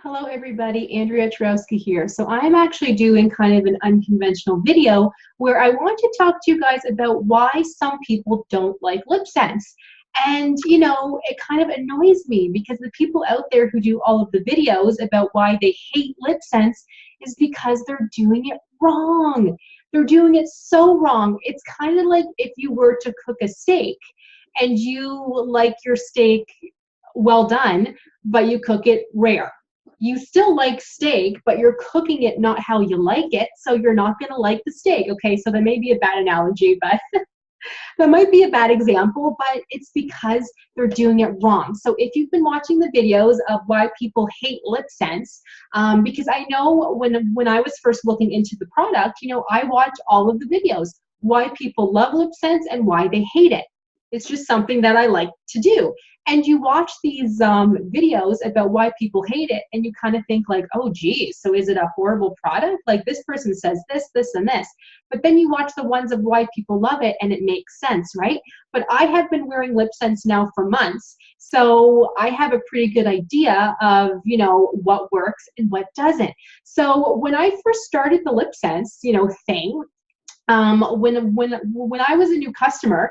Hello everybody, Andrea Turowski here. So I'm actually doing kind of an unconventional video where I want to talk to you guys about why some people don't like LipSense. And it kind of annoys me because the people out there who do all of the videos about why they hate LipSense is because they're doing it wrong. They're doing it so wrong. It's kind of like if you were to cook a steak and you like your steak well done, but you cook it rare. You still like steak, but you're cooking it not how you like it, so you're not going to like the steak. Okay, so that may be a bad analogy, but that might be a bad example, but it's because they're doing it wrong. So if you've been watching the videos of why people hate LipSense, because I know when I was first looking into the product, I watched all of the videos, why people love LipSense and why they hate it. It's just something that I like to do. And you watch these videos about why people hate it, and you kind of think like, oh, geez, so is it a horrible product? Like this person says this, this, and this. But then you watch the ones of why people love it, and it makes sense, right? But I have been wearing LipSense now for months, so I have a pretty good idea of, what works and what doesn't. So when I first started the LipSense, thing, when I was a new customer,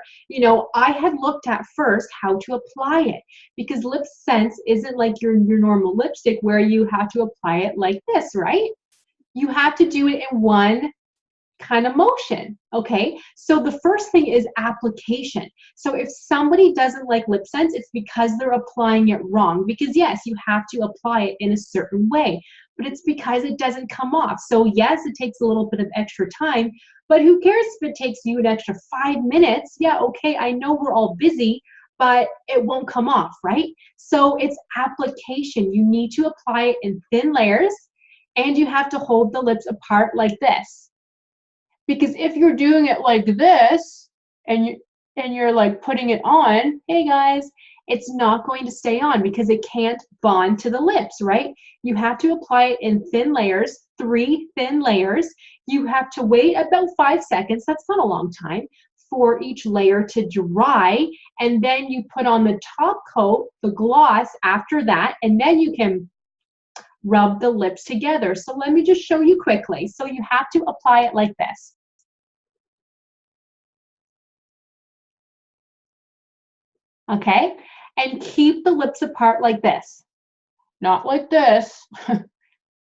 I had looked at first how to apply it, because LipSense isn't like your normal lipstick where you have to apply it like this, right? You have to do it in one kind of motion, okay? So the first thing is application. So if somebody doesn't like LipSense, it's because they're applying it wrong. Because yes, you have to apply it in a certain way, but it's because it doesn't come off. So yes, it takes a little bit of extra time, but who cares if it takes you an extra 5 minutes? Yeah, okay, I know we're all busy, but it won't come off, right? So it's application. You need to apply it in thin layers, and you have to hold the lips apart like this. Because if you're doing it like this and you're like putting it on, hey guys, it's not going to stay on because it can't bond to the lips, right? You have to apply it in thin layers, 3 thin layers. You have to wait about 5 seconds, that's not a long time, for each layer to dry, and then you put on the top coat, the gloss after that, and then you can rub the lips together. So let me just show you quickly. So you have to apply it like this. Okay, and keep the lips apart like this, not like this,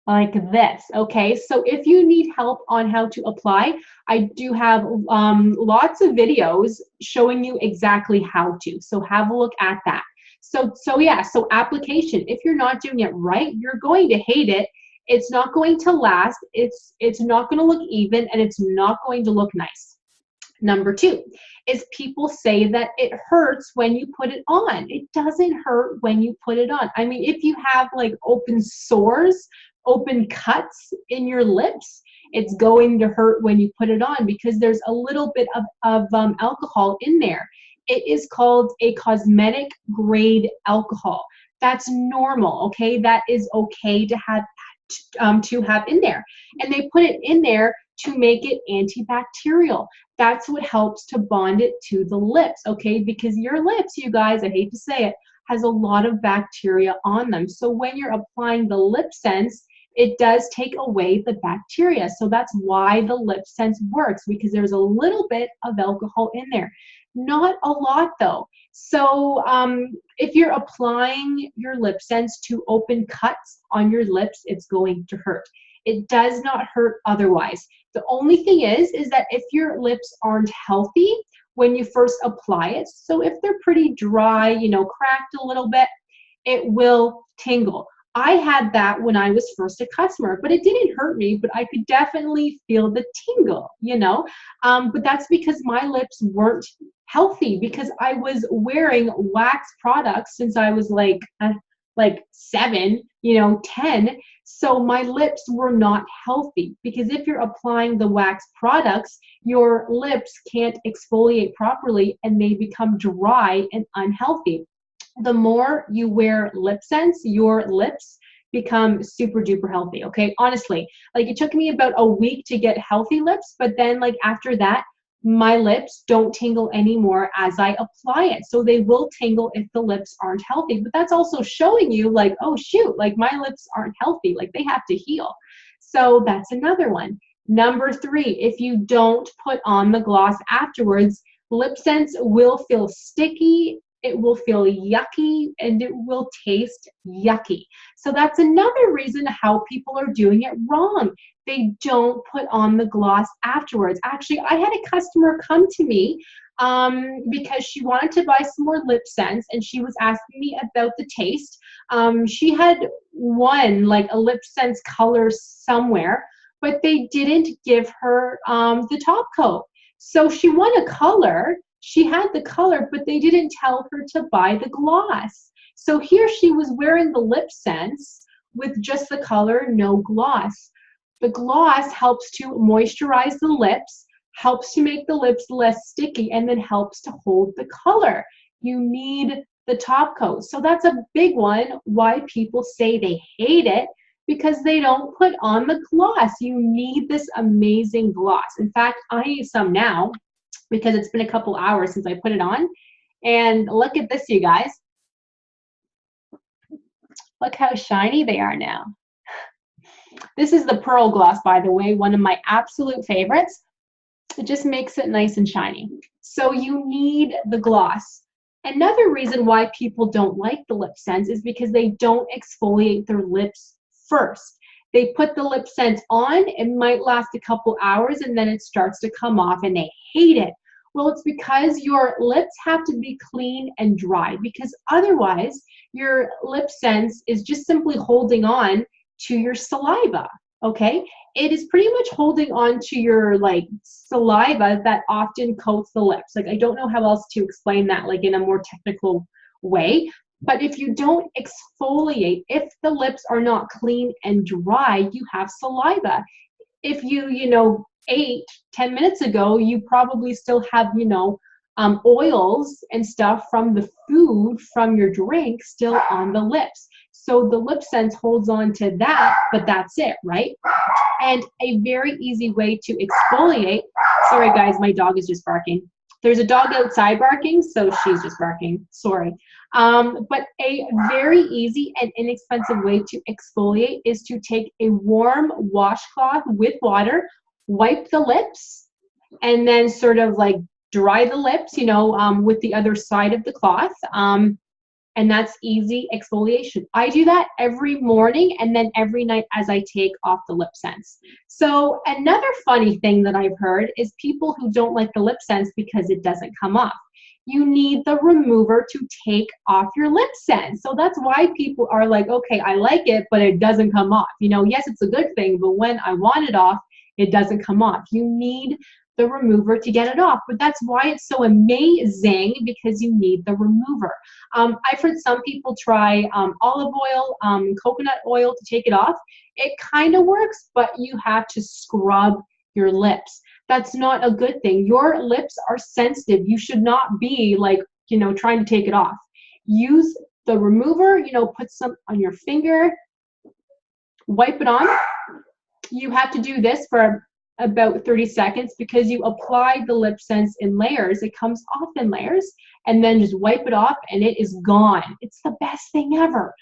like this. Okay, so if you need help on how to apply, I do have lots of videos showing you exactly how to, so have a look at that. So yeah, so application, if you're not doing it right, you're going to hate it. It's not going to last, it's not going to look even, and it's not going to look nice. Number 2 is people say that it hurts when you put it on. It doesn't hurt when you put it on. I mean, if you have like open sores, open cuts in your lips, it's going to hurt when you put it on because there's a little bit of alcohol in there. It is called a cosmetic grade alcohol. That's normal, okay? That is okay to have in there. And they put it in there to make it antibacterial. That's what helps to bond it to the lips, okay? Because your lips, you guys, I hate to say it, has a lot of bacteria on them. So when you're applying the LipSense, it does take away the bacteria. So that's why the LipSense works, because there's a little bit of alcohol in there. Not a lot though. So if you're applying your LipSense to open cuts on your lips, it's going to hurt. It does not hurt otherwise. The only thing is that if your lips aren't healthy when you first apply it, so if they're pretty dry, cracked a little bit, it will tingle. I had that when I was first a customer, but it didn't hurt me, but I could definitely feel the tingle, but that's because my lips weren't healthy, because I was wearing wax products since I was like 7, 10. So my lips were not healthy, because if you're applying the wax products, your lips can't exfoliate properly and they become dry and unhealthy. The more you wear LipSense, your lips become super duper healthy, okay? Honestly, like it took me about a week to get healthy lips, but then like after that, my lips don't tingle anymore as I apply it. So they will tingle if the lips aren't healthy. But that's also showing you like, oh shoot, like my lips aren't healthy, like they have to heal. So that's another one. Number 3, if you don't put on the gloss afterwards, LipSense will feel sticky, it will feel yucky, and it will taste yucky. So that's another reason how people are doing it wrong. They don't put on the gloss afterwards. Actually, I had a customer come to me because she wanted to buy some more LipSense, and she was asking me about the taste. She had won like a LipSense color somewhere, but they didn't give her the top coat. So she won a color, she had the color, but they didn't tell her to buy the gloss. So here she was wearing the LipSense with just the color, no gloss. The gloss helps to moisturize the lips, helps to make the lips less sticky, and then helps to hold the color. You need the top coat. So that's a big one, why people say they hate it, because they don't put on the gloss. You need this amazing gloss. In fact, I need some now because it's been a couple hours since I put it on. And look at this, you guys. Look how shiny they are now. This is the Pearl Gloss, by the way, one of my absolute favorites. It just makes it nice and shiny. So you need the gloss. Another reason why people don't like the LipSense is because they don't exfoliate their lips first. They put the LipSense on, it might last a couple hours, and then it starts to come off and they hate it. Well, it's because your lips have to be clean and dry, because otherwise your LipSense is just simply holding on to your saliva, okay? It is pretty much holding on to your like saliva that often coats the lips. Like, I don't know how else to explain that like in a more technical way, but if you don't exfoliate, if the lips are not clean and dry, you have saliva. If you ate 10 minutes ago, you probably still have, oils and stuff from the food, from your drink still on the lips. So the LipSense holds on to that, but that's it, right? And a very easy way to exfoliate, sorry guys, my dog is just barking. There's a dog outside barking, so she's just barking, sorry. But a very easy and inexpensive way to exfoliate is to take a warm washcloth with water, wipe the lips, and then sort of like dry the lips, with the other side of the cloth. And that's easy exfoliation. I do that every morning and then every night as I take off the LipSense. So another funny thing that I've heard is people who don't like the LipSense because it doesn't come off. You need the remover to take off your LipSense. So that's why people are like, okay, I like it, but it doesn't come off. Yes, it's a good thing, but when I want it off, it doesn't come off. You need the remover to get it off, but that's why it's so amazing, because you need the remover. I've heard some people try olive oil, coconut oil to take it off. It kind of works, but you have to scrub your lips. That's not a good thing. Your lips are sensitive. You should not be like, trying to take it off. Use the remover, put some on your finger, wipe it on. You have to do this for about 30 seconds because you apply the LipSense in layers. It comes off in layers, and then just wipe it off and it is gone. It's the best thing ever.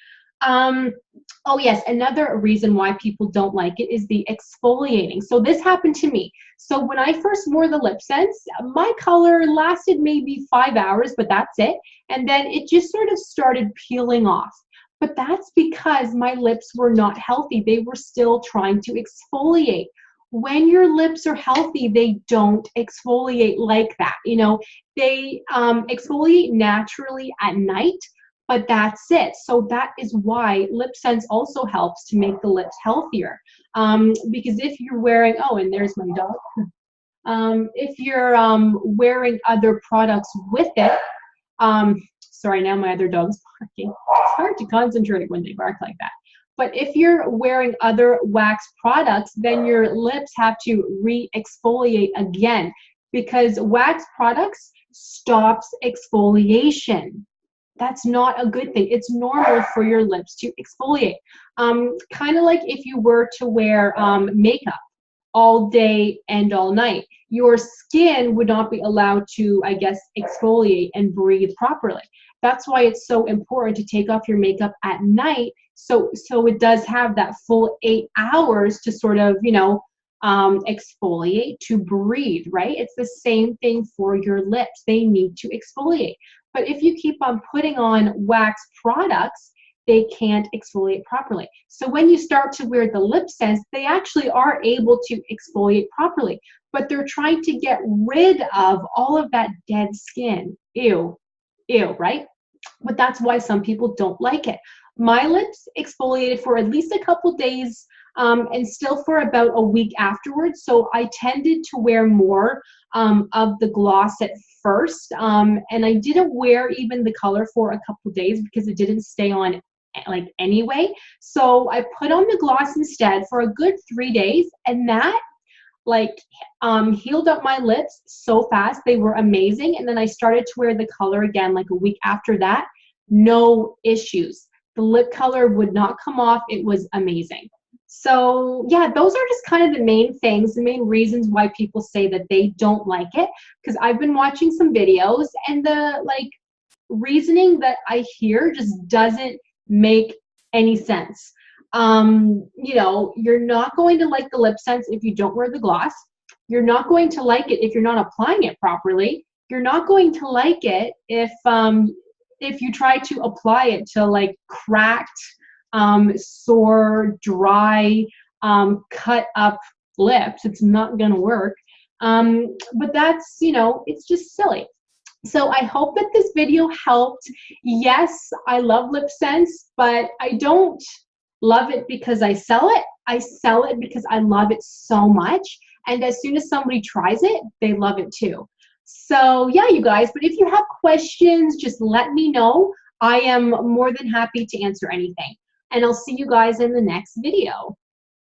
Oh yes, another reason why people don't like it is the exfoliating. So this happened to me. So when I first wore the LipSense, my color lasted maybe 5 hours, but that's it. And then it just sort of started peeling off. But that's because my lips were not healthy. They were still trying to exfoliate. When your lips are healthy, they don't exfoliate like that. They exfoliate naturally at night, but that's it. So that is why LipSense also helps to make the lips healthier. Because if you're wearing, oh, and there's my dog. If you're wearing other products with it, sorry, now my other dog's barking. It's hard to concentrate when they bark like that. But if you're wearing other wax products, then your lips have to re-exfoliate again, because wax products stops exfoliation. That's not a good thing. It's normal for your lips to exfoliate. Kind of like if you were to wear makeup all day and all night. Your skin would not be allowed to, I guess, exfoliate and breathe properly. That's why it's so important to take off your makeup at night, so it does have that full 8 hours to sort of, you know, exfoliate, to breathe, right? It's the same thing for your lips. They need to exfoliate. But if you keep on putting on wax products, they can't exfoliate properly. So when you start to wear the LipSense, they actually are able to exfoliate properly, but they're trying to get rid of all of that dead skin. Ew, ew, right? But that's why some people don't like it. My lips exfoliated for at least a couple days, and still for about a week afterwards. So I tended to wear more of the gloss at first, and I didn't wear even the color for a couple days because it didn't stay on like anyway. So I put on the gloss instead for a good 3 days, and that like healed up my lips so fast. They were amazing. And then I started to wear the color again like a week after that. No issues. The lip color would not come off. It was amazing. So yeah, those are just kind of the main things, the main reasons why people say that they don't like it. Because I've been watching some videos, and the like reasoning that I hear just doesn't make any sense. You know, you're not going to like the LipSense if you don't wear the gloss. You're not going to like it if you're not applying it properly. You're not going to like it if you try to apply it to like cracked, sore, dry, cut up lips. It's not gonna work. But that's, you know, it's just silly. So I hope that this video helped. Yes, I love LipSense, but I don't love it because I sell it. I sell it because I love it so much. And as soon as somebody tries it, they love it too. So yeah, you guys, but if you have questions, just let me know. I am more than happy to answer anything. And I'll see you guys in the next video.